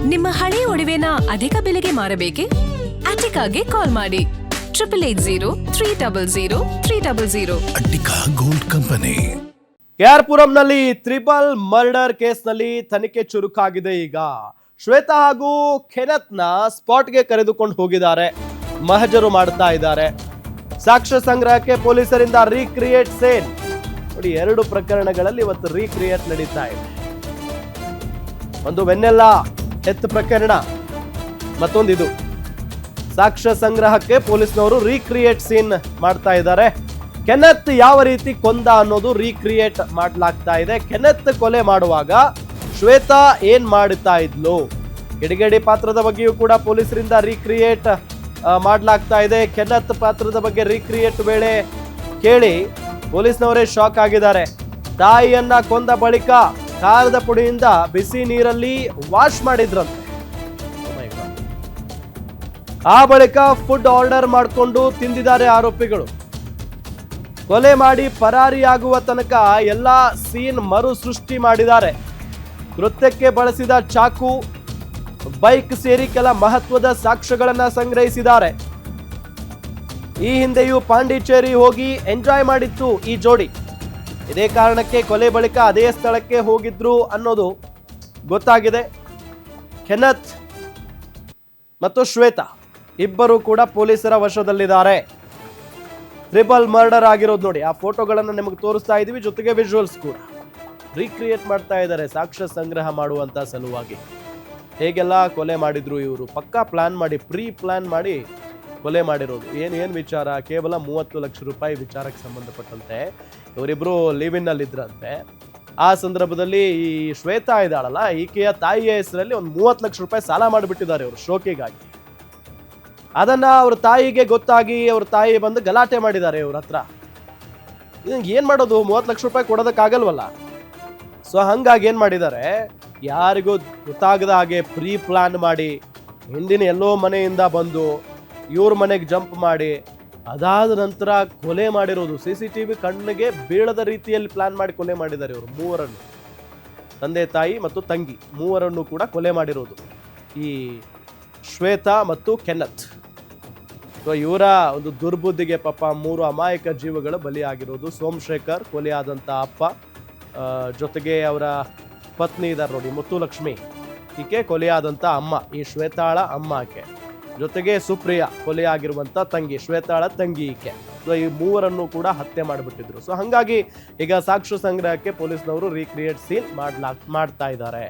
ನಿಮ್ಮ ಹಳೆಯ ಒಡವೆನ ಅಧಿಕ ಬೆಲೆಗೆ ಮಾರಬೇಕೆ? ಅಟಿಕಾಗೆ ಕಾಲ್ ಮಾಡಿ 8880 ಅಟ್ಟಿಕಾ ಗೋಲ್ಡ್ ಕಂಪನಿ. ಕೆಆರ್ಪುರಂನಲ್ಲಿ ಟ್ರಿಪಲ್ ಮರ್ಡರ್ ಕೇಸ್ನಲ್ಲಿ ತನಿಖೆ ಚುರುಕಾಗಿದೆ. ಈಗ ಶ್ವೇತಾ ಹಾಗೂ ಕೆನತ್ನ ಸ್ಪಾಟ್ಗೆ ಕರೆದುಕೊಂಡು ಹೋಗಿದ್ದಾರೆ, ಮಹಜರು ಮಾಡ್ತಾ ಇದ್ದಾರೆ. ಸಾಕ್ಷ್ಯ ಸಂಗ್ರಹಕ್ಕೆ ಪೊಲೀಸರಿಂದ ರೀಕ್ರಿಯೇಟ್ ಸೇಲ್. ನೋಡಿ, 2 ಪ್ರಕರಣಗಳಲ್ಲಿ ಇವತ್ತು ರೀಕ್ರಿಯೇಟ್ ನಡೀತಾ ಇದೆ. ಒಂದು ವೆನ್ನೆಲ್ಲ ಡೆತ್ ಪ್ರಕರಣ, ಮತ್ತೊಂದಿದು ಸಾಕ್ಷ್ಯ ಸಂಗ್ರಹಕ್ಕೆ ಪೊಲೀಸ್ನವರು ರೀಕ್ರಿಯೇಟ್ ಸೀನ್ ಮಾಡ್ತಾ ಇದ್ದಾರೆ. ಕೆನತ್ ಯಾವ ರೀತಿ ಕೊಂದ ಅನ್ನೋದು ರೀಕ್ರಿಯೇಟ್ ಮಾಡ್ಲಾಗ್ತಾ ಇದೆ. ಕೆನತ್ ಕೊಲೆ ಮಾಡುವಾಗ ಶ್ವೇತಾ ಏನ್ ಮಾಡುತ್ತಾ ಇದ್ಲು, ಕಿಡಿಗೇಡಿ ಪಾತ್ರದ ಬಗ್ಗೆಯೂ ಕೂಡ ಪೊಲೀಸರಿಂದ ರೀಕ್ರಿಯೇಟ್ ಮಾಡ್ಲಾಗ್ತಾ ಇದೆ. ಕೆನತ್ ಪಾತ್ರದ ಬಗ್ಗೆ ರೀಕ್ರಿಯೇಟ್ ವೇಳೆ ಕೇಳಿ ಪೊಲೀಸ್ನವರೇ ಶಾಕ್ ಆಗಿದ್ದಾರೆ. ತಾಯಿಯನ್ನ ಕೊಂದ ಬಳಿಕ ಖಾರದ ಪುಡಿಯಿಂದ ಬಿಸಿ ನೀರಲ್ಲಿ ವಾಶ್ ಮಾಡಿದ್ರಂತೆ. ಆ ಬಳಿಕ ಫುಡ್ ಆರ್ಡರ್ ಮಾಡಿಕೊಂಡು ತಿಂದಿದ್ದಾರೆ ಆರೋಪಿಗಳು. ಕೊಲೆ ಮಾಡಿ ಪರಾರಿಯಾಗುವ ತನಕ ಎಲ್ಲಾ ಸೀನ್ ಮರು ಸೃಷ್ಟಿ ಮಾಡಿದ್ದಾರೆ. ಕೃತ್ಯಕ್ಕೆ ಬಳಸಿದ ಚಾಕು, ಬೈಕ್ ಸೇರಿ ಕೆಲ ಮಹತ್ವದ ಸಾಕ್ಷ್ಯಗಳನ್ನ ಸಂಗ್ರಹಿಸಿದ್ದಾರೆ. ಈ ಹಿಂದೆಯೂ ಪಾಂಡಿಚೇರಿ ಹೋಗಿ ಎಂಜಾಯ್ ಮಾಡಿತ್ತು ಈ ಜೋಡಿ. ಇದೇ ಕಾರಣಕ್ಕೆ ಕೊಲೆ ಬಳಿಕ ಅದೇ ಸ್ಥಳಕ್ಕೆ ಹೋಗಿದ್ರು ಅನ್ನೋದು ಗೊತ್ತಾಗಿದೆ. ಕೆನತ್ ಮತ್ತು ಶ್ವೇತಾ ಇಬ್ಬರು ಕೂಡ ಪೊಲೀಸರ ವಶದಲ್ಲಿದ್ದಾರೆ. ಟ್ರಿಪಲ್ ಮರ್ಡರ್ ಆಗಿರೋದು ನೋಡಿ, ಆ ಫೋಟೋಗಳನ್ನು ನಿಮಗೆ ತೋರಿಸ್ತಾ ಇದೀವಿ, ಜೊತೆಗೆ ವಿಜುವಲ್ಸ್ ಕೂಡ ರೀಕ್ರಿಯೇಟ್ ಮಾಡ್ತಾ ಇದ್ದಾರೆ ಸಾಕ್ಷ್ಯ ಸಂಗ್ರಹ ಮಾಡುವಂತ ಸಲುವಾಗಿ. ಹೇಗೆಲ್ಲ ಕೊಲೆ ಮಾಡಿದ್ರು ಇವರು, ಪಕ್ಕಾ ಪ್ಲಾನ್ ಮಾಡಿ, ಪ್ರೀ ಪ್ಲಾನ್ ಮಾಡಿ ಕೊಲೆ ಮಾಡಿರೋದು. ಏನ್ ವಿಚಾರ, ಕೇವಲ 30 ಲಕ್ಷ ರೂಪಾಯಿ ವಿಚಾರಕ್ಕೆ ಸಂಬಂಧಪಟ್ಟಂತೆ ಇವರಿಬ್ರು ಲಿವ್ ಇನ್ ಅಲ್ಲಿ ಇದ್ರಂತೆ. ಆ ಸಂದರ್ಭದಲ್ಲಿ ಈ ಶ್ವೇತಾ ಇದ್ದಾಳಲ್ಲ, ಈಕೆಯ ತಾಯಿಯ ಹೆಸರಲ್ಲಿ ಒಂದು 30 ಲಕ್ಷ ರೂಪಾಯಿ ಸಾಲ ಮಾಡಿಬಿಟ್ಟಿದ್ದಾರೆ ಇವರು ಶೋಕಿಗಾಗಿ. ಅದನ್ನ ಅವ್ರ ತಾಯಿಗೆ ಗೊತ್ತಾಗಿ ಅವ್ರ ತಾಯಿ ಬಂದು ಗಲಾಟೆ ಮಾಡಿದ್ದಾರೆ ಇವ್ರ ಹತ್ರ. ಏನ್ ಮಾಡೋದು, 30 ಲಕ್ಷ ರೂಪಾಯಿ ಕೊಡೋದಕ್ಕಾಗಲ್ವಲ್ಲ. ಸೊ ಹಂಗಾಗಿ ಏನ್ ಮಾಡಿದ್ದಾರೆ, ಯಾರಿಗೂ ಗೊತ್ತಾಗದ ಹಾಗೆ ಪ್ರೀ ಪ್ಲಾನ್ ಮಾಡಿ ಹಿಂದಿನ ಎಲ್ಲೋ ಮನೆಯಿಂದ ಬಂದು ಇವ್ರ ಮನೆಗೆ ಜಂಪ್ ಮಾಡಿ ಅದಾದ ನಂತರ ಕೊಲೆ ಮಾಡಿರೋದು. CCTV ಕಣ್ಣಿಗೆ ಬೀಳದ ರೀತಿಯಲ್ಲಿ ಪ್ಲಾನ್ ಮಾಡಿ ಕೊಲೆ ಮಾಡಿದ್ದಾರೆ ಇವರು ಮೂವರನ್ನು, ತಂದೆ ತಾಯಿ ಮತ್ತು ತಂಗಿ ಮೂವರನ್ನು ಕೂಡ ಕೊಲೆ ಮಾಡಿರೋದು ಈ ಶ್ವೇತಾ ಮತ್ತು ಕೆನತ್. ಸೊ ಇವರ ಒಂದು ದುರ್ಬುದ್ಧಿಗೆ ಪಾಪ 3 ಅಮಾಯಕ ಜೀವಗಳು ಬಲಿಯಾಗಿರೋದು. ಸೋಮಶೇಖರ್ ಕೊಲೆಯಾದಂಥ ಅಪ್ಪ, ಜೊತೆಗೆ ಅವರ ಪತ್ನಿ ಇದ್ದಾರೆ ನೋಡಿ ಮುತ್ತುಲಕ್ಷ್ಮಿ, ಈಕೆ ಕೊಲೆಯಾದಂಥ ಅಮ್ಮ, ಈ ಶ್ವೇತಾಳ ಅಮ್ಮ ಆಕೆ, ಜೊತೆಗೆ ಸುಪ್ರಿಯಾ ಕೊಲೆಯಾಗಿರುವಂಥ ತಂಗಿ, ಶ್ವೇತಾಳ ತಂಗಿ ಈಕೆ. ಸೊ ಈ ಮೂವರನ್ನು ಕೂಡ ಹತ್ಯೆ ಮಾಡಿಬಿಟ್ಟಿದ್ರು. ಸೊ ಹಾಗಾಗಿ ಈಗ ಸಾಕ್ಷ್ಯ ಸಂಗ್ರಹಕ್ಕೆ ಪೊಲೀಸ್ನವರು ರೀಕ್ರಿಯೇಟ್ ಸೀನ್ ಮಾಡ್ತಾ ಇದ್ದಾರೆ.